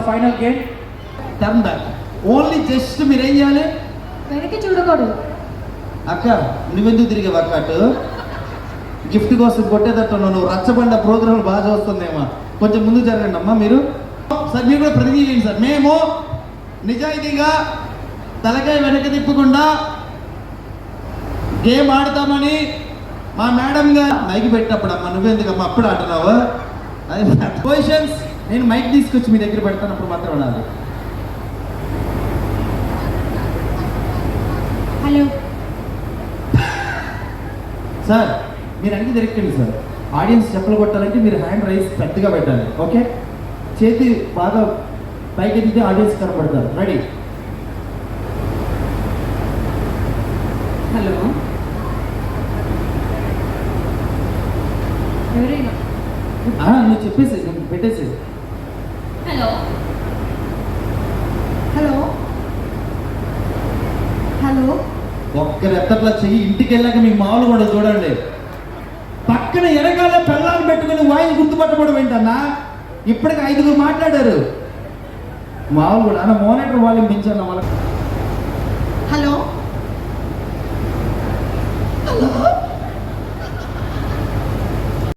Final game turn back. Only just మీరు ఏం చేయాలి, వెనక్కి చూడకూడదు. అక్క నువ్వెందుకు తిరిగావు అక్క అటు, గిఫ్ట్ కోసం కొట్టేటట్టు నువ్వు రచ్చబండ ప్రోగ్రాంలు బాగా చూస్తుందేమో, కొంచెం ముందు జరగండి అమ్మా. మీరు సార్ మీరు కూడా ప్రతిజ్ఞ చేయండి సార్, మేము నిజాయితీగా తలకాయ వెనక్కి తిప్పకుండా గేమ్ ఆడతామని మా మేడంగా మైక్ పెట్టినప్పుడు అమ్మ నువ్వెందుకమ్మా అప్పుడు ఆడుతున్నావు, అది పొజిషన్స్ నేను మైక్ తీసుకొచ్చి మీ దగ్గర పెడతానప్పుడు మాత్రం అనాలి. హలో సార్ మీరు అన్ని తిరగండి సార్. ఆడియన్స్ చెప్పలు కొట్టాలంటే మీరు హ్యాండ్ రైస్ పెద్దగా పెట్టాలి, ఓకే? చేతి బాగా పైకి ఎత్తితే ఆడియన్స్ కనపడతారు. రెడీ? హలో ఎవరైనా నువ్వు చెప్పేసి నువ్వు పెట్టేసి. హలో హలో హలో ఒక్కరు ఎత్తట్లా చెయ్యి, ఇంటికి వెళ్ళాక మీకు మామూలు కూడా చూడండి. పక్కన వెనకాల పెళ్ళాన్ని పెట్టుకుని వాయిస్ గుర్తుపట్టబడి ఏంటన్నా, ఇప్పటికి 5 మాట్లాడారు మామూలు కూడా. అన్న మోనిటర్ వాళ్ళు పెంచాను వాళ్ళకి.